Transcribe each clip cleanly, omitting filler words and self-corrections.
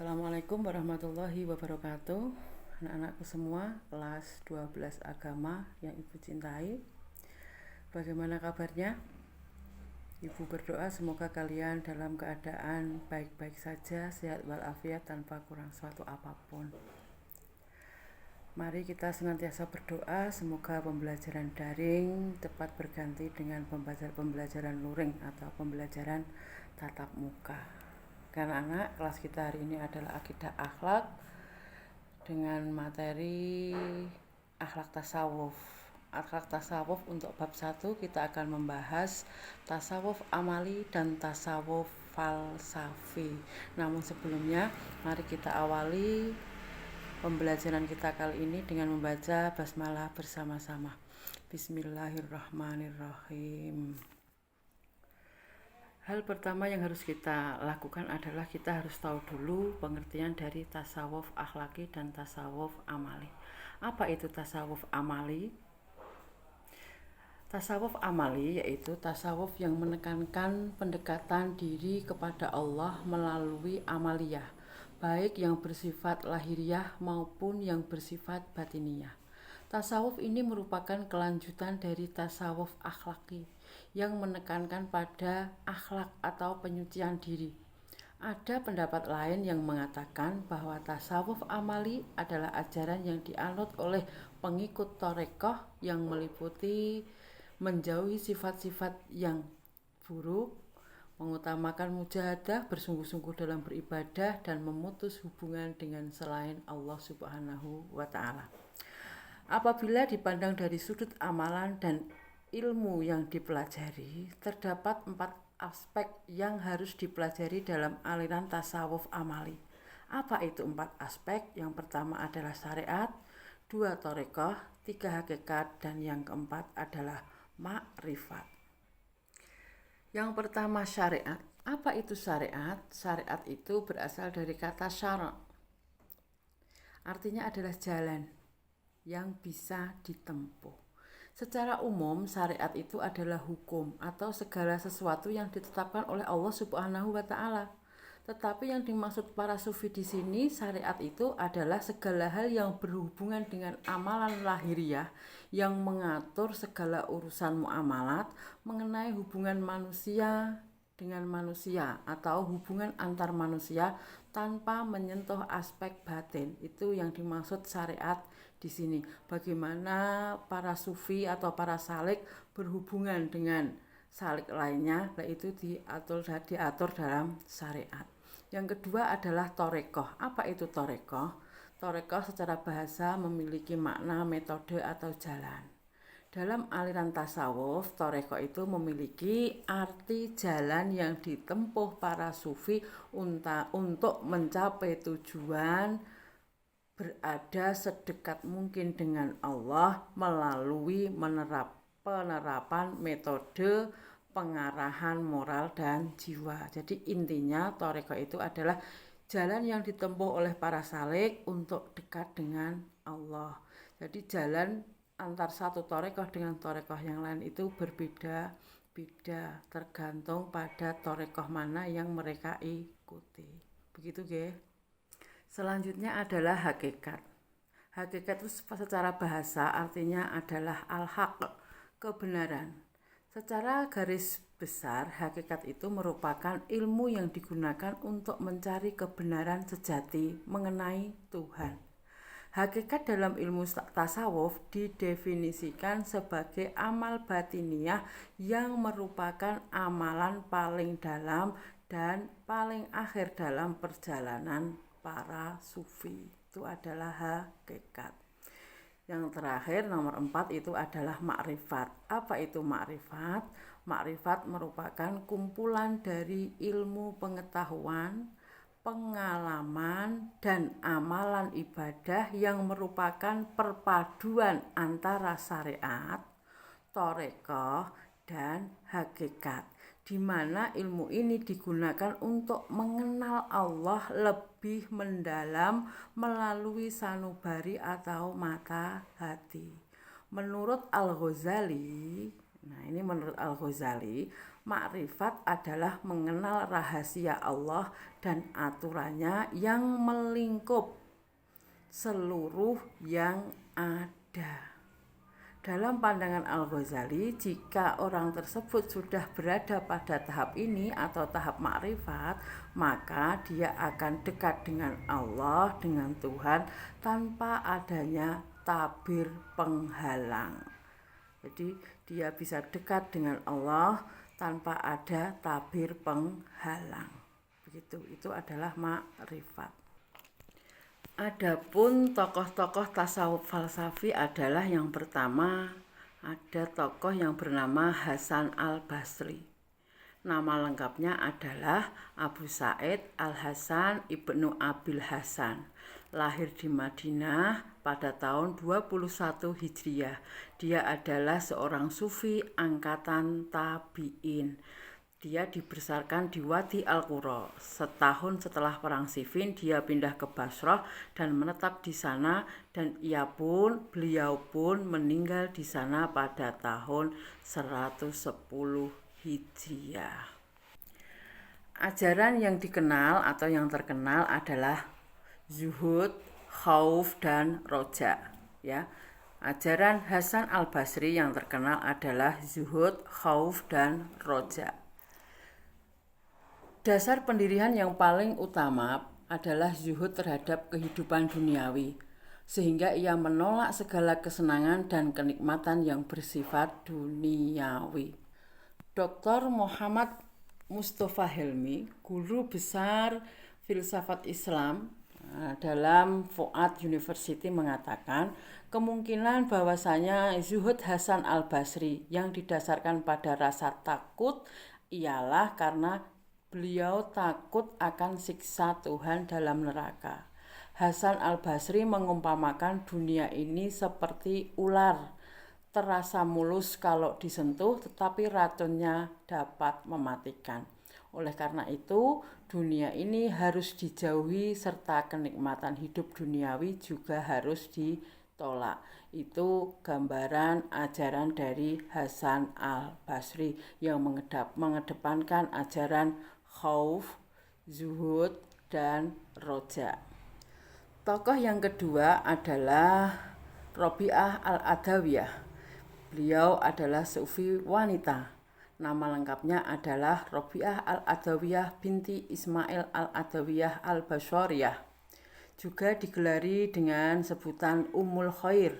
Assalamualaikum warahmatullahi wabarakatuh. Anak-anakku semua kelas 12 agama yang Ibu cintai, bagaimana kabarnya? Ibu berdoa semoga kalian dalam keadaan baik-baik saja, sehat walafiat tanpa kurang suatu apapun. Mari kita senantiasa berdoa semoga pembelajaran daring tepat berganti dengan pembelajaran luring atau pembelajaran tatap muka. Karena anak kelas kita hari ini adalah akidah akhlak dengan materi akhlak tasawuf. Akhlak tasawuf untuk bab 1 kita akan membahas tasawuf amali dan tasawuf falsafi. Namun sebelumnya mari kita awali pembelajaran kita kali ini dengan membaca basmalah bersama-sama. Bismillahirrahmanirrahim. Hal pertama yang harus kita lakukan adalah kita harus tahu dulu pengertian dari tasawuf akhlaki dan tasawuf amali. Apa itu tasawuf amali? Tasawuf amali yaitu tasawuf yang menekankan pendekatan diri kepada Allah melalui amaliyah, baik yang bersifat lahiriah maupun yang bersifat batiniyah. Tasawuf ini merupakan kelanjutan dari tasawuf akhlaki yang menekankan pada akhlak atau penyucian diri. Ada pendapat lain yang mengatakan bahwa tasawuf amali adalah ajaran yang dianut oleh pengikut thariqah yang meliputi menjauhi sifat-sifat yang buruk, mengutamakan mujahadah, bersungguh-sungguh dalam beribadah, dan memutus hubungan dengan selain Allah Subhanahu wa Ta'ala. Apabila dipandang dari sudut amalan dan ilmu yang dipelajari, terdapat 4 aspek yang harus dipelajari dalam aliran tasawuf amali. Apa itu 4 aspek? Yang pertama adalah syariat, 2 thariqah, 3 hakikat, dan yang keempat adalah makrifat. Yang pertama syariat. Apa itu syariat? Syariat itu berasal dari kata syara'. Artinya adalah jalan yang bisa ditempuh. Secara umum, syariat itu adalah hukum atau segala sesuatu yang ditetapkan oleh Allah Subhanahu wa Ta'ala. Tetapi yang dimaksud para sufi di sini, syariat itu adalah segala hal yang berhubungan dengan amalan lahiriah yang mengatur segala urusan muamalat mengenai hubungan manusia dengan manusia atau hubungan antar manusia tanpa menyentuh aspek batin. Itu yang dimaksud syariat di sini. Bagaimana para sufi atau para salik berhubungan dengan salik lainnya, yaitu diatur dalam syariat. Yang kedua adalah thariqah. Apa itu thariqah? Thariqah secara bahasa memiliki makna metode atau jalan. Dalam aliran tasawuf, thariqah itu memiliki arti jalan yang ditempuh para sufi untuk mencapai tujuan berada sedekat mungkin dengan Allah melalui penerapan metode pengarahan moral dan jiwa. Jadi intinya thariqah itu adalah jalan yang ditempuh oleh para salik untuk dekat dengan Allah. Jadi jalan antar satu thariqah dengan thariqah yang lain itu berbeda-beda tergantung pada thariqah mana yang mereka ikuti. Begitu nggih. Selanjutnya adalah hakikat. Hakikat itu secara bahasa artinya adalah al-haq, kebenaran. Secara garis besar, hakikat itu merupakan ilmu yang digunakan untuk mencari kebenaran sejati mengenai Tuhan. Hakikat dalam ilmu tasawuf didefinisikan sebagai amal batiniyah yang merupakan amalan paling dalam dan paling akhir dalam perjalanan para sufi. Itu adalah hakikat. Yang terakhir nomor 4 itu adalah makrifat. Apa itu makrifat? Makrifat merupakan kumpulan dari ilmu pengetahuan, pengalaman, dan amalan ibadah yang merupakan perpaduan antara syariat, thariqah, dan hakikat, di mana ilmu ini digunakan untuk mengenal Allah lebih mendalam melalui sanubari atau mata hati. Menurut Al-Ghazali, Makrifat adalah mengenal rahasia Allah dan aturannya yang melingkup seluruh yang ada. Dalam pandangan Al-Ghazali, jika orang tersebut sudah berada pada tahap ini atau tahap makrifat, maka dia akan dekat dengan Allah, dengan Tuhan, tanpa adanya tabir penghalang. Jadi dia bisa dekat dengan Allah tanpa ada tabir penghalang. Begitu, itu adalah makrifat. Adapun tokoh-tokoh tasawuf falsafi adalah yang pertama ada tokoh yang bernama Hasan al-Basri. Nama lengkapnya adalah Abu Sa'id al-Hasan ibnu Abil Hasan. Lahir di Madinah pada tahun 21 Hijriah. Dia adalah seorang sufi angkatan tabi'in. Dia dibesarkan di Wadi Al-Qura. Setahun setelah perang Siffin, dia pindah ke Basrah dan menetap di sana, dan beliau pun meninggal di sana pada tahun 110 Hijriah. Ajaran yang dikenal atau yang terkenal adalah zuhud, khauf, dan roja. Ya, ajaran Hasan al-Basri yang terkenal adalah zuhud, khauf, dan roja. Dasar pendirian yang paling utama adalah zuhud terhadap kehidupan duniawi, sehingga ia menolak segala kesenangan dan kenikmatan yang bersifat duniawi. Dr. Muhammad Mustafa Helmi, guru besar filsafat Islam dalam Fuad University, mengatakan kemungkinan bahwasanya zuhud Hasan al-Basri yang didasarkan pada rasa takut ialah karena beliau takut akan siksa Tuhan dalam neraka. Hasan al-Basri mengumpamakan dunia ini seperti ular, terasa mulus kalau disentuh tetapi racunnya dapat mematikan. Oleh karena itu, dunia ini harus dijauhi serta kenikmatan hidup duniawi juga harus ditolak. Itu gambaran ajaran dari Hasan al-Basri yang mengedepankan ajaran khauf, zuhud, dan roja. Tokoh yang kedua adalah Robi'ah al-Adawiyah. Beliau adalah sufi wanita. Nama lengkapnya adalah Robi'ah al-Adawiyah binti Ismail al-Adawiyah al-Bashariyah. Juga digelari dengan sebutan Ummul Khair.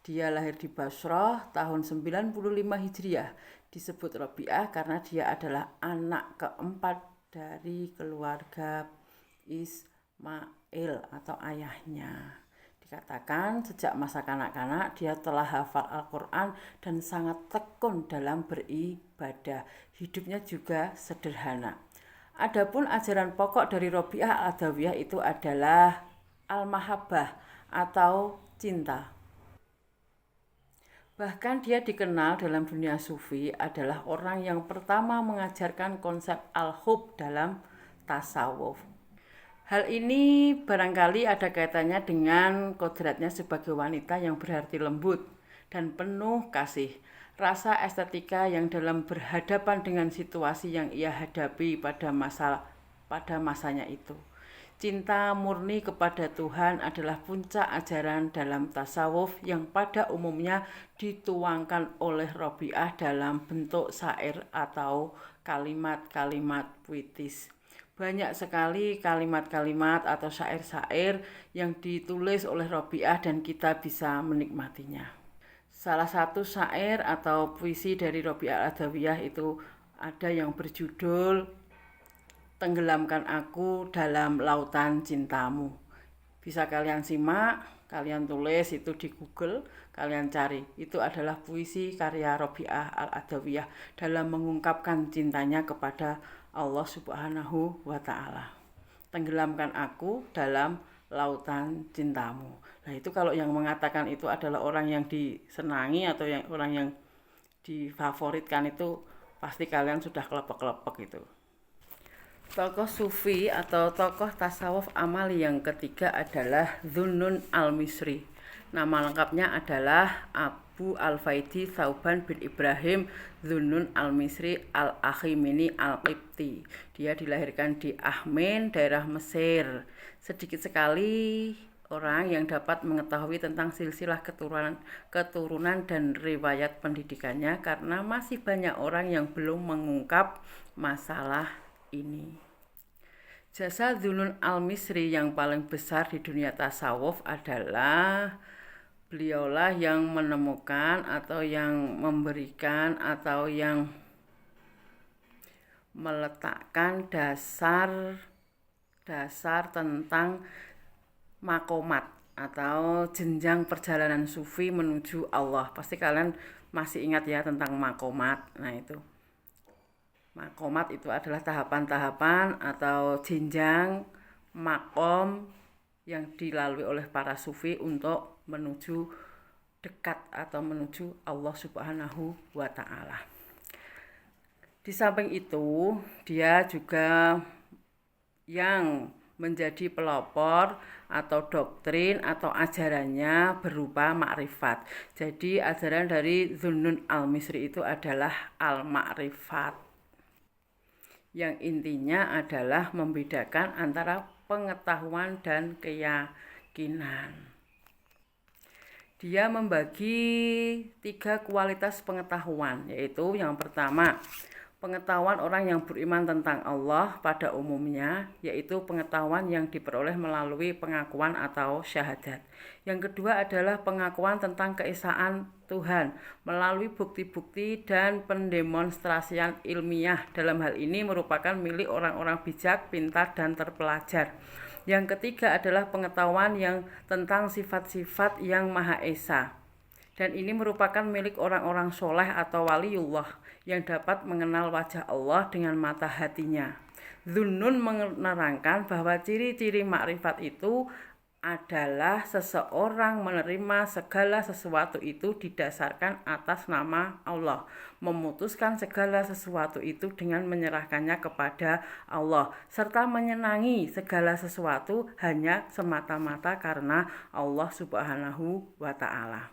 Dia lahir di Basrah tahun 95 Hijriah. Disebut Robi'ah karena dia adalah anak keempat dari keluarga Ismail atau ayahnya. Dikatakan sejak masa kanak-kanak dia telah hafal Al-Quran dan sangat tekun dalam beribadah. Hidupnya juga sederhana. Adapun ajaran pokok dari Robi'ah al-Adawiyah itu adalah al-mahabbah atau cinta. Bahkan dia dikenal dalam dunia sufi adalah orang yang pertama mengajarkan konsep al-hub dalam tasawuf. Hal ini barangkali ada kaitannya dengan kodratnya sebagai wanita yang berhati lembut dan penuh kasih. Rasa estetika yang dalam berhadapan dengan situasi yang ia hadapi pada masanya itu. Cinta murni kepada Tuhan adalah puncak ajaran dalam tasawuf yang pada umumnya dituangkan oleh Robi'ah dalam bentuk syair atau kalimat-kalimat puitis. Banyak sekali kalimat-kalimat atau syair-syair yang ditulis oleh Robi'ah dan kita bisa menikmatinya. Salah satu syair atau puisi dari Robi'ah al-Adawiyah itu ada yang berjudul Tenggelamkan aku dalam lautan cintamu. Bisa kalian simak, kalian tulis itu di Google, kalian cari. Itu adalah puisi karya Robi'ah al-Adawiyah dalam mengungkapkan cintanya kepada Allah Subhanahu wa Ta'ala. Tenggelamkan aku dalam lautan cintamu. Nah, itu kalau yang mengatakan itu adalah orang yang disenangi atau orang yang difavoritkan, itu pasti kalian sudah kelepek-kelepek itu. Tokoh sufi atau tokoh tasawuf amali yang ketiga adalah Dhunnun al-Misri. Nama lengkapnya adalah Abu Al-Faidi Thauban bin Ibrahim Zunnun Al-Misri Al-Akhimini Al-Qibti. Dia dilahirkan di Ahmin, daerah Mesir. Sedikit sekali orang yang dapat mengetahui tentang silsilah keturunan dan riwayat pendidikannya karena masih banyak orang yang belum mengungkap masalah ini. Jasa Zunnun Al-Misri yang paling besar di dunia tasawuf adalah beliaulah yang menemukan atau yang memberikan atau yang meletakkan dasar tentang makomat atau jenjang perjalanan sufi menuju Allah. Pasti kalian masih ingat ya tentang makomat. Nah itu makomat itu adalah tahapan-tahapan atau jenjang makom yang dilalui oleh para sufi untuk menuju dekat atau menuju Allah Subhanahu wa Ta'ala. Di samping itu, dia juga yang menjadi pelopor atau doktrin atau ajarannya berupa makrifat. Jadi ajaran dari Zunnun Al-Misri itu adalah al-makrifat, yang intinya adalah membedakan antara pengetahuan dan keyakinan. Dia membagi 3 kualitas pengetahuan, yaitu yang pertama, pengetahuan orang yang beriman tentang Allah pada umumnya, yaitu pengetahuan yang diperoleh melalui pengakuan atau syahadat. Yang kedua adalah pengakuan tentang keesaan Tuhan melalui bukti-bukti dan pendemonstrasian ilmiah. Dalam hal ini merupakan milik orang-orang bijak, pintar, dan terpelajar. Yang ketiga adalah pengetahuan yang tentang sifat-sifat yang Maha Esa. Dan ini merupakan milik orang-orang soleh atau waliullah yang dapat mengenal wajah Allah dengan mata hatinya. Zunnun menerangkan bahwa ciri-ciri makrifat itu adalah seseorang menerima segala sesuatu itu didasarkan atas nama Allah, memutuskan segala sesuatu itu dengan menyerahkannya kepada Allah, serta menyenangi segala sesuatu hanya semata-mata karena Allah Subhanahu wa Ta'ala.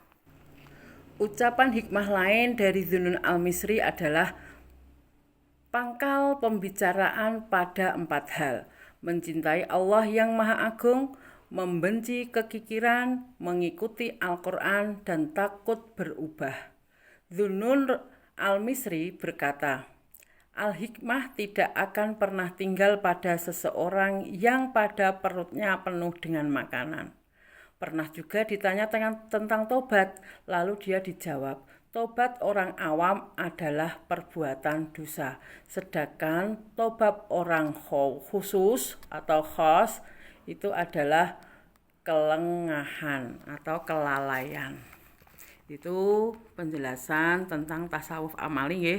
Ucapan hikmah lain dari Zunnun Al-Misri adalah pangkal pembicaraan pada 4 hal: mencintai Allah yang Maha Agung, membenci kekikiran, mengikuti Al-Quran, dan takut berubah. Zunnun Al-Misri berkata, al-hikmah tidak akan pernah tinggal pada seseorang yang pada perutnya penuh dengan makanan. Pernah juga ditanya tentang tobat, lalu dia dijawab, tobat orang awam adalah perbuatan dosa, sedangkan tobat orang khusus atau khas itu adalah kelengahan atau kelalaian. Itu penjelasan tentang tasawuf amali ya.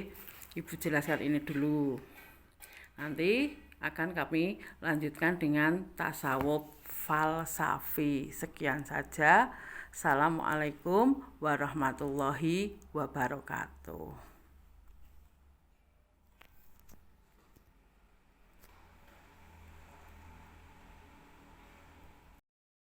Ibu jelaskan ini dulu. Nanti akan kami lanjutkan dengan tasawuf falsafi. Sekian saja. Assalamualaikum warahmatullahi wabarakatuh.